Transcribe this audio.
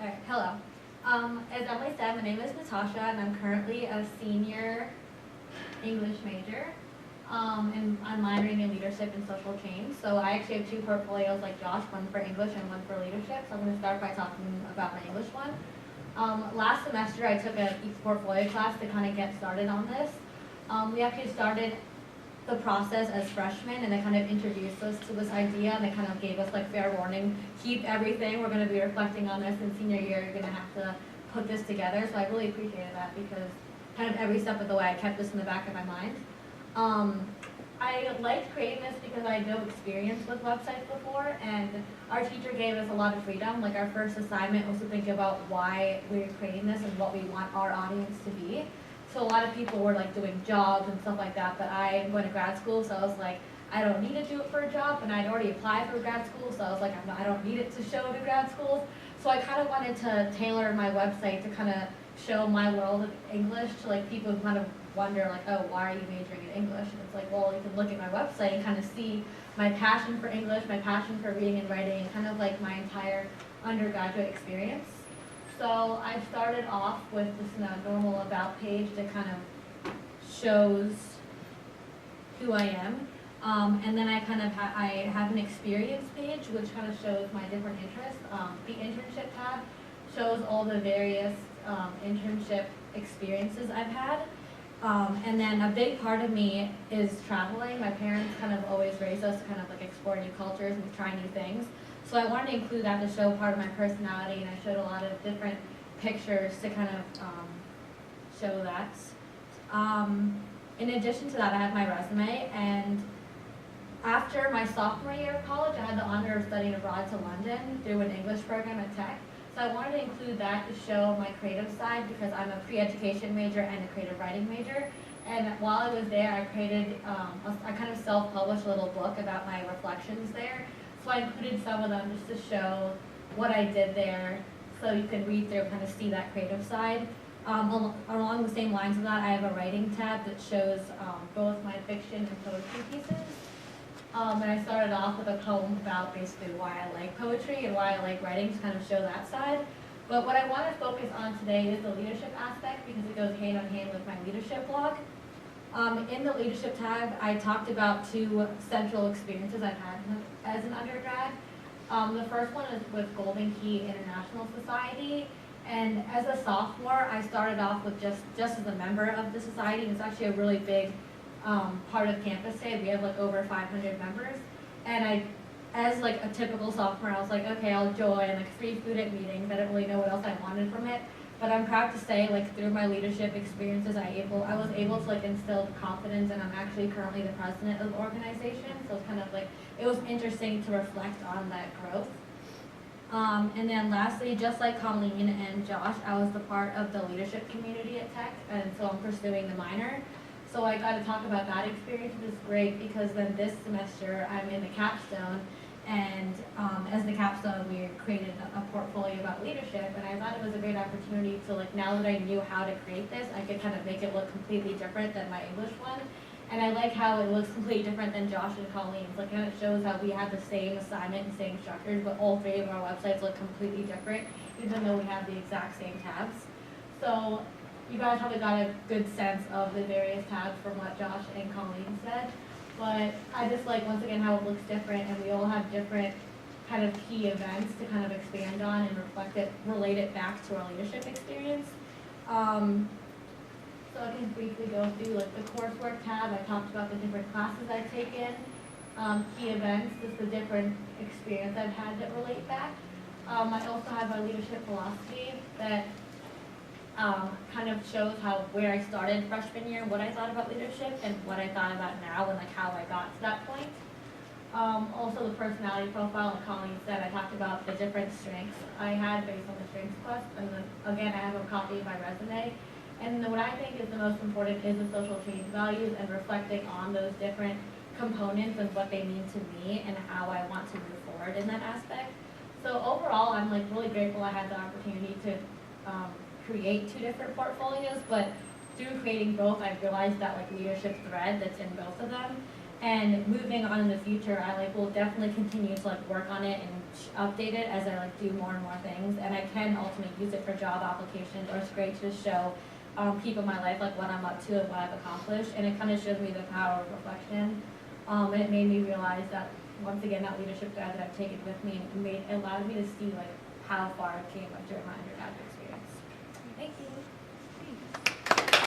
Alright, hello. As Emily said, my name is Natasha, and I'm currently a senior English major. And I'm minoring in leadership and social change. So I actually have two portfolios like Josh, one for English and one for leadership. So I'm going to start by talking about my English one. Last semester I took a portfolio class to kind of get started on this. We actually started the process as freshmen, and they kind of introduced us to this idea, and they kind of gave us like fair warning, keep everything, we're going to be reflecting on this in senior year, you're going to have to put this together. So I really appreciated that because kind of every step of the way I kept this in the back of my mind. I liked creating this because I had no experience with websites before, and our teacher gave us a lot of freedom. Like our first assignment was to think about why we were creating this and what we want our audience to be. So a lot of people were like doing jobs and stuff like that, but I went to grad school, so I was like, I don't need to do it for a job, and I'd already applied for grad school, so I was like, I don't need it to show to grad schools. So I kind of wanted to tailor my website to kind of show my world of English to like people who kind of wonder like, oh, why are you majoring in English? And it's like, well, you can look at my website and kind of see my passion for English, my passion for reading and writing, and kind of like my entire undergraduate experience. So I started off with this normal about page that kind of shows who I am. And then I kind of I have an experience page which kind of shows my different interests. The internship tab shows all the various internship experiences I've had. And then a big part of me is traveling. My parents kind of always raised us to kind of like explore new cultures and try new things. So I wanted to include that to show part of my personality, and I showed a lot of different pictures to kind of show that. In addition to that, I have my resume, and after my sophomore year of college, I had the honor of studying abroad to London through an English program at Tech. So I wanted to include that to show my creative side because I'm a pre-education major and a creative writing major. And while I was there, I created, I kind of self-published a little book about my reflections there. So I included some of them just to show what I did there so you can read through and kind of see that creative side. Along the same lines of that, I have a writing tab that shows both my fiction and poetry pieces. And I started off with a poem about basically why I like poetry and why I like writing to kind of show that side. But what I want to focus on today is the leadership aspect because it goes hand in hand with my leadership blog. In the leadership tab, I talked about two central experiences I've had as an undergrad. The first one is with Golden Key International Society. And as a sophomore, I started off with just as a member of the society. It's actually a really big part of Campus Day. We have like over 500 members. And as like a typical sophomore, I was like, okay, I'll join like free food at meetings. I didn't really know what else I wanted from it. But I'm proud to say, like through my leadership experiences, I was able to like instill confidence, and I'm actually currently the president of the organization. So it's kind of like, it was interesting to reflect on that growth. And then lastly, just like Colleen and Josh, I was the part of the leadership community at Tech, and so I'm pursuing the minor. So I got to talk about that experience, which is great because then this semester I'm in the capstone, and as the capstone we created a portfolio about leadership, and I thought it was a great opportunity to like, now that I knew how to create this, I could kind of make it look completely different than my English one. And I like how it looks completely different than Josh and Colleen's. Like, and it shows how we have the same assignment and same structures, but all three of our websites look completely different, even though we have the exact same tabs. So you guys probably got a good sense of the various tabs from what Josh and Colleen said. But I just like, once again, how it looks different, and we all have different kind of key events to kind of expand on and reflect it, relate it back to our leadership experience. So I can briefly go through like the coursework tab. I talked about the different classes I've taken. Key events, just the different experience I've had that relate back. I also have my leadership philosophy that kind of shows where I started freshman year, what I thought about leadership, and what I thought about now, and like how I got to that point. Also the personality profile, like Colleen said, I talked about the different strengths I had based on the strengths quest, and then again I have a copy of my resume. And what I think is the most important is the social change values and reflecting on those different components and what they mean to me and how I want to move forward in that aspect. So overall, I'm like really grateful I had the opportunity to create two different portfolios, but through creating both, I realized that like leadership thread that's in both of them. And moving on in the future, I like will definitely continue to like work on it and update it as I like do more and more things. And I can ultimately use it for job applications, or it's great to show people in my life like what I'm up to and what I've accomplished. And it kind of shows me the power of reflection. And it made me realize that once again that leadership guide that I've taken with me and it allowed me to see like how far I came like during my undergraduate experience. Thank you.